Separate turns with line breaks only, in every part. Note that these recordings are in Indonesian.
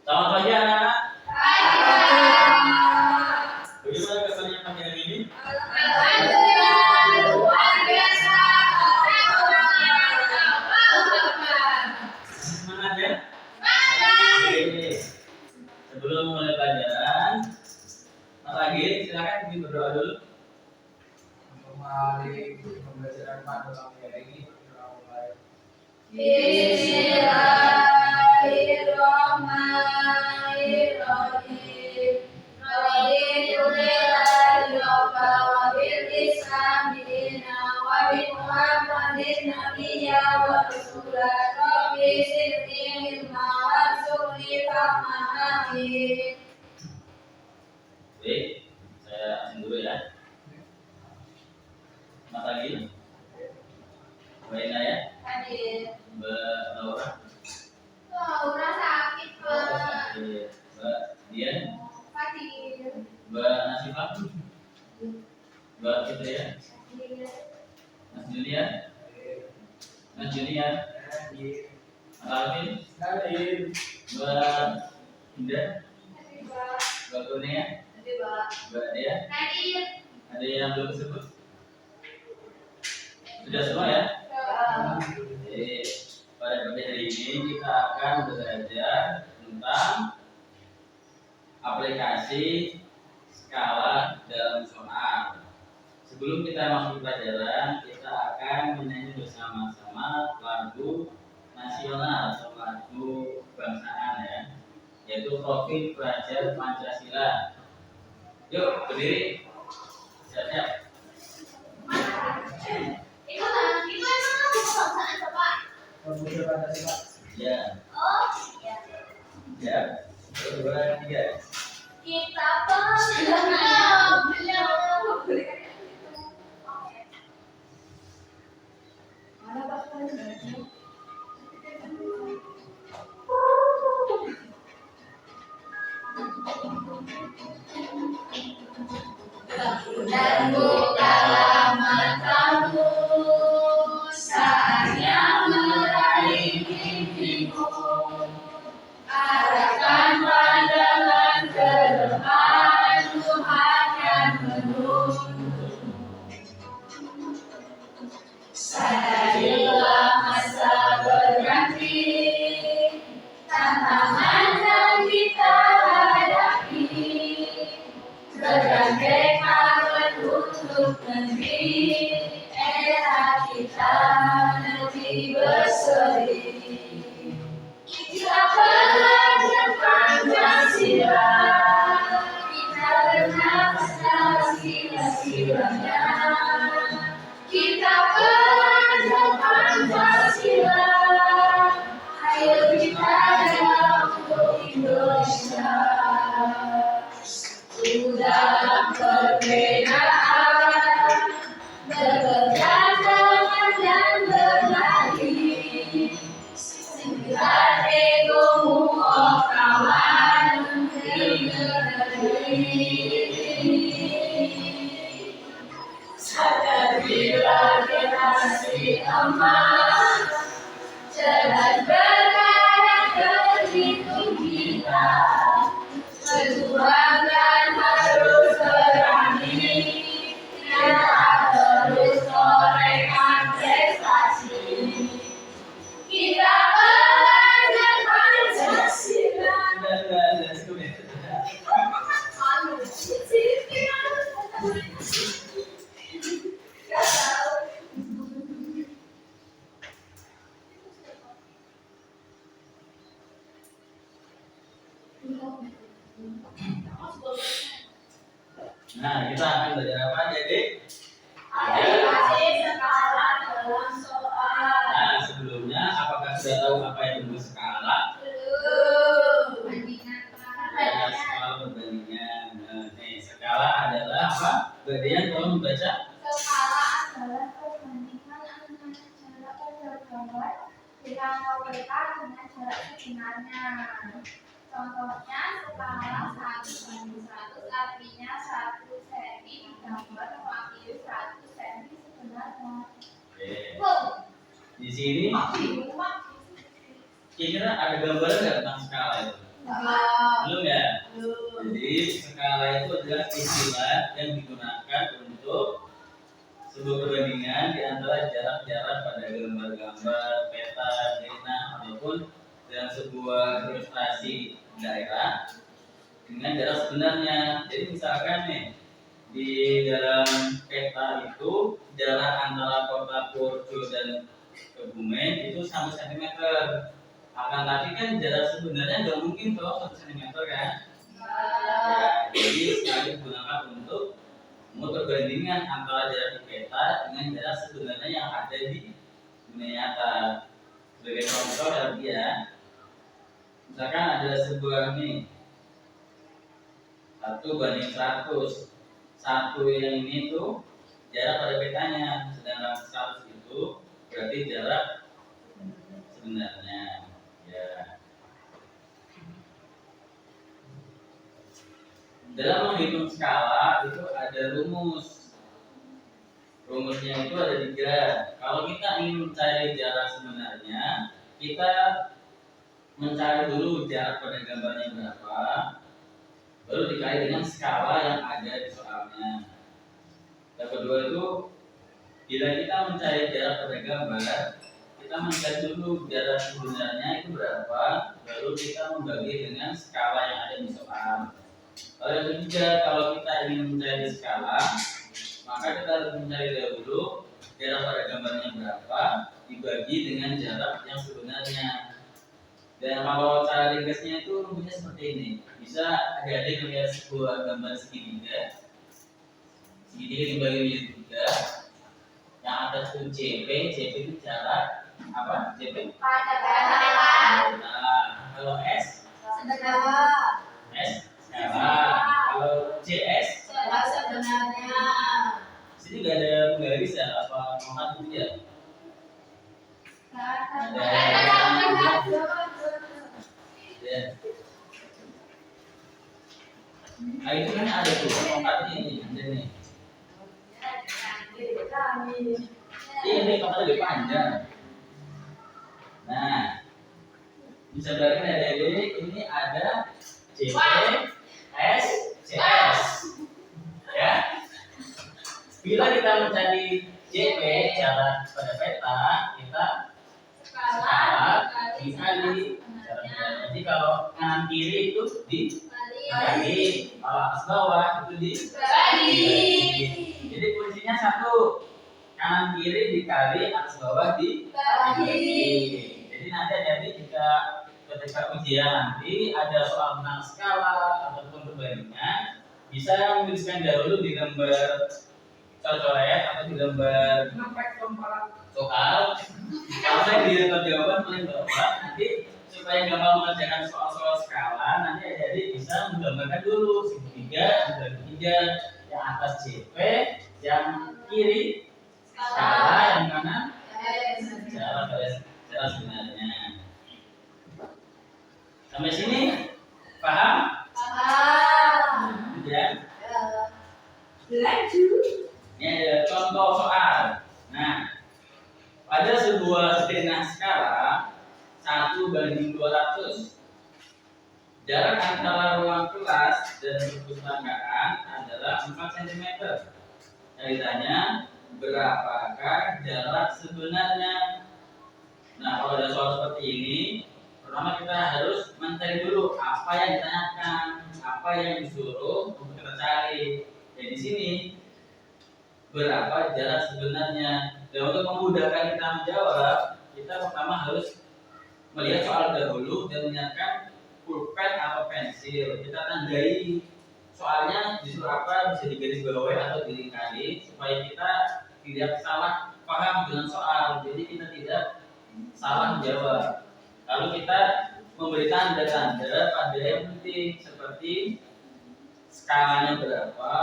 Selamat pagi anak-anak. Bagaimana kabarnya pagi hari ini?
Alhamdulillah, luar biasa.
Semangat ya?
Semangat.
Oke. Sebelum mulai pelajaran, Mas Agil, silakan kita berdoa dulu.
Mari pembelajaran pada pagi hari ini.
Bismillahirrahmanirrahim. Raditu lillahi rabban wa bil Islam dinan wa bi Muhammadin nabiyya wa rasulan. Rabbi zidni ilma warzuqni fahman. Amin.
Baik, saya absen dulu ya. Mas Agil, Mbak Ina ya,
Hadir.
Mbak Laura,
Laura sakit, Pak.
Oke. Mbak Dian,
Hadir.
Mbak Nasifah, Mbak Fitria, Mas Julian, Mas Julian, Mas Alvin, Mbak Indah, Mbak Kurnia, Mbak Dea. Ada yang belum disebut? Sudah semua ya? Jadi pada pagi hari ini kita akan belajar tentang aplikasi skala dalam soal. Sebelum kita masuk pelajaran, kita akan menyanyi bersama-sama lagu nasional atau lagu kebangsaan ya, yaitu Profil Pelajar Pancasila. Yuk berdiri, siap-siap.
Pemuda Pancasila.
Ya, ya. 1, 2, 3.
Kita pernah dan bukalah matamu saatnya meraih mimpimu. Arahkan pandangan ke depan, Tuhan yang menuntun. Sadarilah masa berganti, tantangan yang kita hadapi. Bergandengan untuk negeri, era kita nanti berseri. Kita pelajar Pancasila, kita bernafas sila-silanya. Kita pelajar Pancasila, ayo kita jalan untuk Indonesia. Sudah perbedaan, bekerja dengan dan berbagi. Singkat egomu, oh kawan, demi negeri. Sadarilah generasi emas, cerdas berkarya terhitung kita. Perjuangan harus berani, kita terus torehkan prestasi. Kita pelajar Pancasila.
Nah, kita akan belajar apa jadi?
Aplikasi skala dalam soal.
Nah, sebelumnya apakah sudah tahu apa itu skala?
Belum.
Ya, skala perbandingan. Nah, nih, skala adalah apa? Bagian tolong membaca.
Skala adalah perbandingan antara jarak penerbangan dengan kualitas dengan jarak sebenarnya. Contohnya skala 1:100 artinya 1 cm digambar mewakili 100 cm sebenarnya.
Oke. Di sini kira-kira ada gambaran nggak tentang skala itu? Belum ya? Jadi skala itu adalah istilah yang digunakan untuk sebuah perbandingan di antara jarak-jarak pada gambar-gambar, peta, zona ataupun dalam sebuah ilustrasi daerah dengan jarak sebenarnya. Jadi misalkan nih di dalam peta itu jarak antara kota Purjo dan Kebumen itu 1 cm. Akan tapi kan jarak sebenarnya nggak mungkin tuh 1 cm kan? Ya, jadi sekali digunakan untuk perbandingan antara jarak di peta dengan jarak sebenarnya yang ada di dunia nyata. Sebagai contoh tadi ya, misalkan ada sebuah nih 1:100. Satu yang ini tuh jarak pada petanya, sedangkan 100 itu berarti jarak sebenarnya. Ya. Dalam menghitung skala itu ada rumus. Rumusnya itu ada 3. Kalau kita ingin mencari jarak sebenarnya, kita mencari dulu jarak pada gambarnya berapa, baru dikali dengan skala yang ada di soalnya. Yang kedua itu, bila kita mencari jarak pada gambar, kita mencari dulu jarak sebenarnya itu berapa, baru kita membagi dengan skala yang ada di soal. Kalau yang ketiga, kalau kita ingin mencari skala, maka kita harus mencari dahulu jarak pada gambarnya berapa dibagi dengan jarak yang sebenarnya. Dan kalau cara ringkasnya itu rumusnya seperti ini. Bisa adik-adik melihat sebuah gambar segitiga. Segitiga dibagi menjadi 3. Yang atas itu JP itu jarak apa? JP? Nah, kalau S? S? Skala. Kalau JS?
Sebenarnya.
Sini nggak ada penggaris ya? Apa nomor itu ya? Ya. Nah itu kan ada tuh tongkatnya ini, ada nih. Ini tongkatnya lebih panjang. Nah, bisa berarti ada ini ada JP, S, CS. Ya. Bila kita mencari JP jarak pada peta, kita skala dikali jaraknya. Jadi kalau kanan kiri itu dikali, kalau atas bawah itu dibagi. Jadi kuncinya satu, kanan kiri dikali, atas bawah dibagi. Jadi nanti jika ketika ujian nanti ada soal tentang skala ataupun perbandingan, bisa menuliskan dahulu di lembar coret atau di lembar soal. Kalau di lembar jawaban paling bawah, nanti supaya gampang mengerjakan soal-soal skala, nanti adik-adik bisa menggambarkan dulu segitiga, yang atas JP, yang kiri skala, yang kanan jarak sebenarnya. Sampai sini paham? Ya. Ini ada contoh soal. Nah, pada sebuah setengah skala 1:200, jarak antara ruang kelas dan perpustakaan adalah 4 cm. Yang ditanya, berapakah jarak sebenarnya? Nah, kalau ada soal seperti ini, pertama kita harus mencari dulu apa yang ditanyakan, apa yang disuruh untuk kita cari. Ya di sini berapa jarak sebenarnya. Dan untuk memudahkan kita menjawab, kita pertama harus melihat soal dahulu dan menyiapkan pulpen atau pensil. Kita tandai soalnya disuruh apa, bisa digaris bawahi atau dilingkari supaya kita tidak salah paham dengan soal. Jadi kita tidak salah menjawab. Lalu kita memberi tanda-tanda pada yang penting seperti skalanya berapa,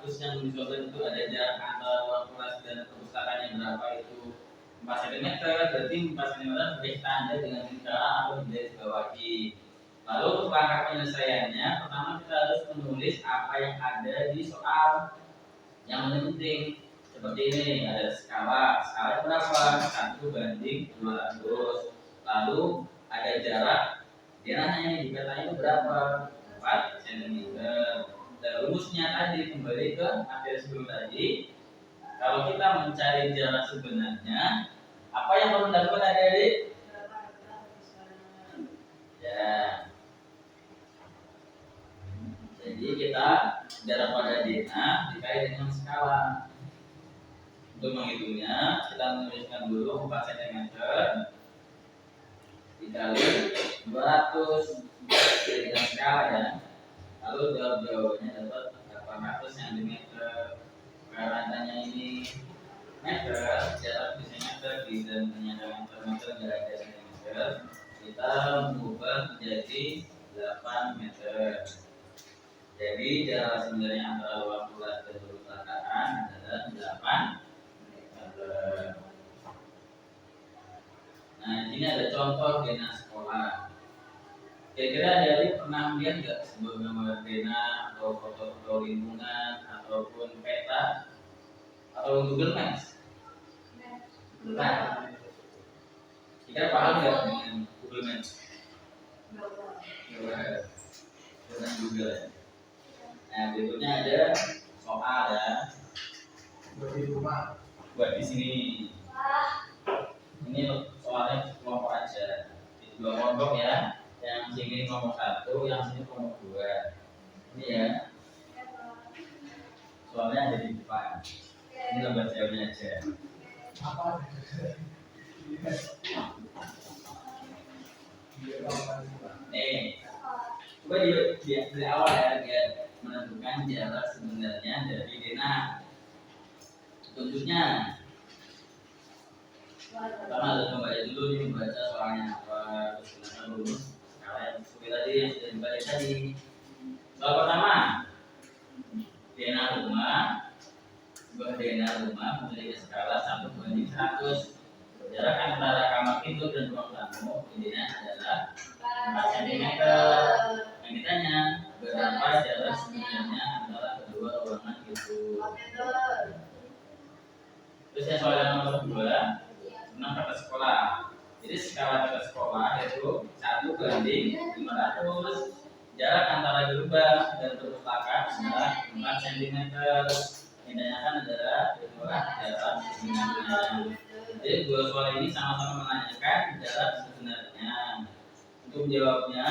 terus yang dicontoh itu ada jarak antara ruang kelas dan perpustakaannya berapa, itu 4 cm, berarti 4 cm sebagai tanda dengan lingkaran atau digaris bawahi. Lalu untuk langkah penyelesaiannya, pertama kita harus menulis apa yang ada di soal yang penting. Seperti ini, ada skala berapa? 1:200. Lalu ada jarak Dia nanya nih, katanya itu berapa? 4 cm. Dan rumusnya tadi kembali ke materi sebelum tadi. Kalau kita mencari jarak sebenarnya, apa yang perlu dilakukan adik-adik? Ya. Jadi kita jarak pada DNA dikali dengan skala. Untuk menghitungnya, kita menuliskan dulu 4 cm dikali 200 dengan skala ya. Lalu jawab-jawabannya dapat 800 cm. Karena tanya ini meter, jarak di meter bisa menyatakan meter jarak dari meter. Kita mengubah menjadi 8 meter. Jadi jarak sebenarnya antara ruang kelas dan perpustakaan adalah 8 meter. Nah, ini ada contoh DNA sekolah. Kira-kira adik-adik pernah lihat nggak sebuah gambar DNA atau foto-foto lingkungan ataupun peta atau Google Maps? Nah, kita paham nggak dengan Google Maps? Dengan Google ya. Nah, berikutnya ada soal ya.
Buat di rumah.
Buat di sini. Ini soalnya kelompok aja. Di 2 kelompok ya. Yang sini kelompok 1, yang sini kelompok 2. Ini ya. Soalnya ada di depan. Ini lembar jawabnya aja.
Apa?
Nih, coba di awal ya, biar menentukan jarak sebenarnya dari DNA. Contohnya, pertama harus membaca dulu nih, membaca soalnya apa, terus gunakan rumus skala yang seperti tadi yang sudah dibaca tadi. Soal pertama, DNA rumah, sebuah DNA rumah memiliki skala 1:100. Jarak antara kamar tidur dan ruang tamu intinya adalah 4 cm. Yang ditanya, berapa jarak sebenarnya antara kedua ruangan itu? Terus yang soal yang nomor 2, tentang kata sekolah. Jadi skala kata sekolah yaitu 1:500. Jarak antara gerbang dan perpustakaan adalah 4 cm. Yang ditanyakan adalah kedua jarak sebenarnya. Jadi 2 soal ini sama-sama menanyakan jarak sebenarnya. Untuk menjawabnya,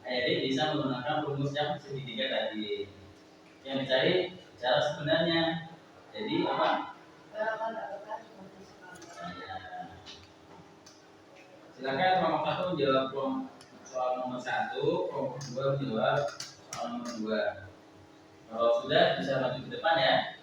adik bisa menggunakan rumus yang segitiga tadi. Yang dicari jarak sebenarnya. Jadi apa? Silakan kelompok 1 menjawab soal nomor 1, kelompok 2 menjawab soal nomor 2. Kalau sudah bisa maju ke depan ya.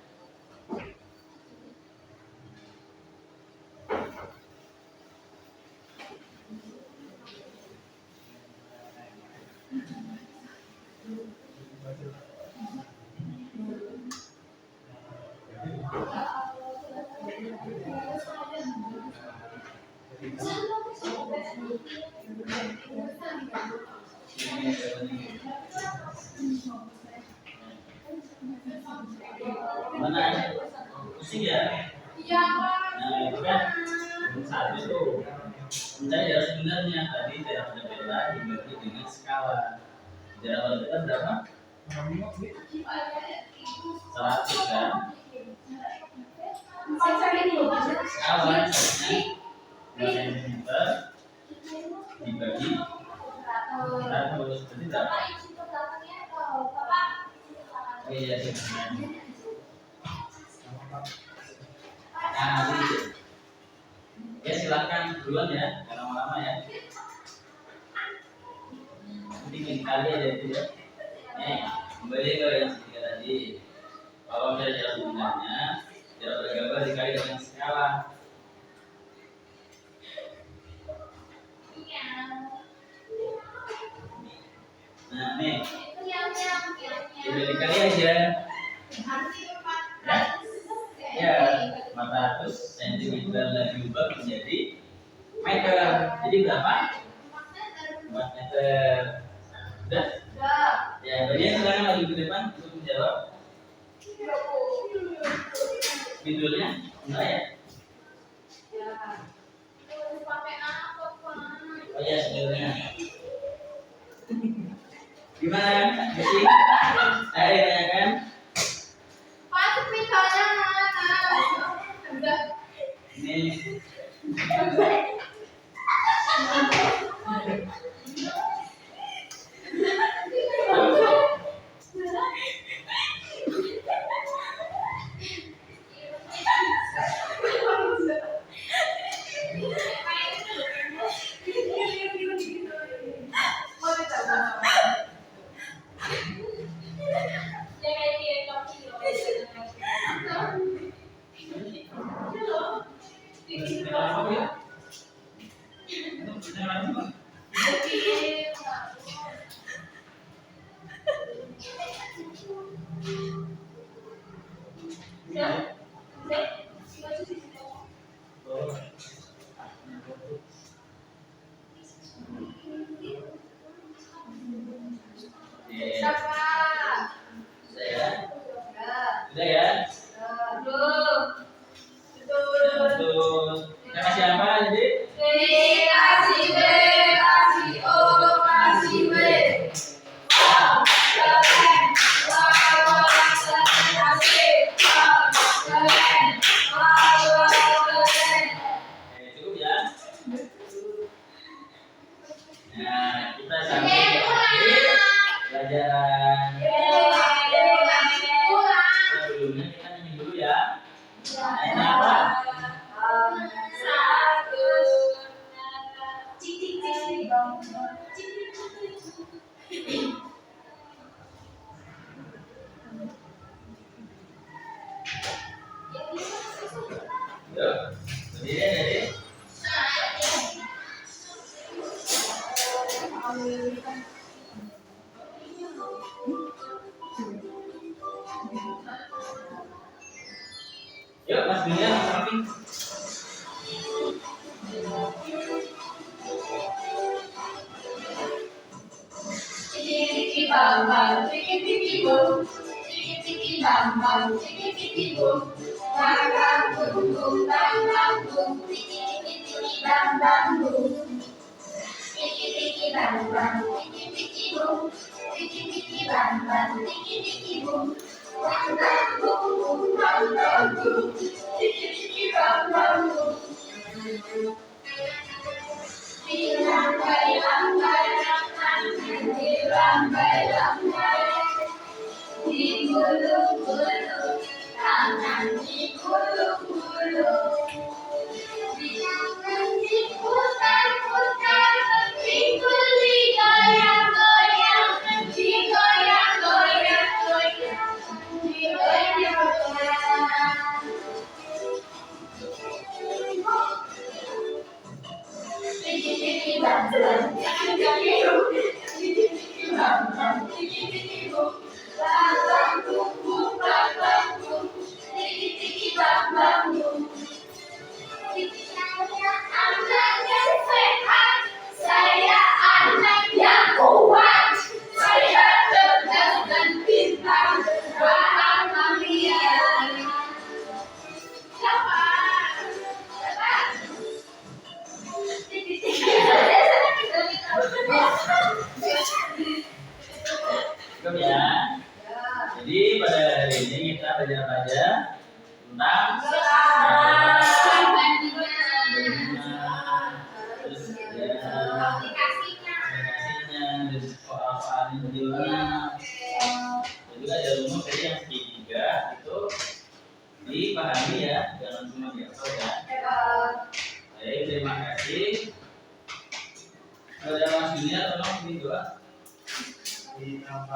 Mana? Pusing ya?
Iya, Pak.
Nah, itu kan satu tuh. Mencari jarak sebenarnya tadi jarak pada peta dibagi dengan skala. Jarak pada peta berapa? 100 kan? Skala misalnya 2 cm dibagi 100 berarti berapa? Oh iya, sebenarnya. Nah, ini. Ya silakan duluan ya, jangan lama-lama ya. Nanti kali aja itu ya. Nih, kembali ke yang ketiga tadi. Kalau saya jarak sebenarnya, jarak bergambar dikali dengan skala. Nah, nih. Udah dikali aja. Ya, 400 cm lagi ubah menjadi meter. Jadi berapa? 4 meter. Udah? Ya, bagian silakan lagi ke depan untuk menjawab. Spidolnya enggak ya? Oh ya, spidolnya. Gimana? Misi? Ayo tanyakan.
Pak pintanya mana? Udah.
Ini apa ya?
Siapa?
Sudah ya?
Belum.
Terus kita kasih apa jadi?
B kasih B kasih O kasih B. Wow, keren. Wow, keren asik. Wow, keren. Wow, keren.
Cukup ya? Nah, kita sampai di akhir pelajaran. Sebelumnya kita nyanyi dulu ya. Nyanyi apa? Yuk, berdiri dari. Yuk, Mas Bilal samping.
Tiki bam bam, tiki boom, tiki bam bam, tiki boom, bam bam boom boom, bam bam boom, tiki bam bam boom, tiki bam bam, tiki boom, tiki bam bam, tiki boom, bam bam boom boom, bam bam boom, tiki bam bam boom. Lambai lambai lambai lambai lambai di gulung-gulung tangan di gulung-gulung di tangan diputar-putar pikul digoyang-goyang digoyang-goyang digoyang-goyang. Tiki bam bam, tiki boom, tiki bam bam, tiki boom, bam bam boom boom, bam bam boom, tiki bam bam boom. Saya anak yang sehat, saya anak yang kuat, saya cerdas dan pintar, bahagia. Siapa?
Cukup ya. Jadi pada hari ini kita belajar tentang aplikasinya dan soal-soal videonya. Dan juga ada rumus tadi yang segitiga itu dipahami ya, jangan cuma dihafal ya. Baik, terima kasih. Ada Mas Julia, tolong ini doa. Terima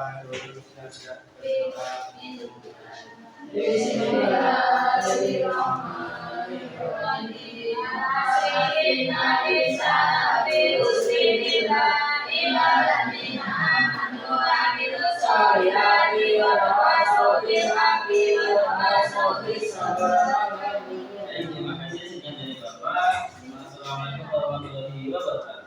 kasih sekian dari Bapak. Assalamualaikum warahmatullahi wabarakatuh.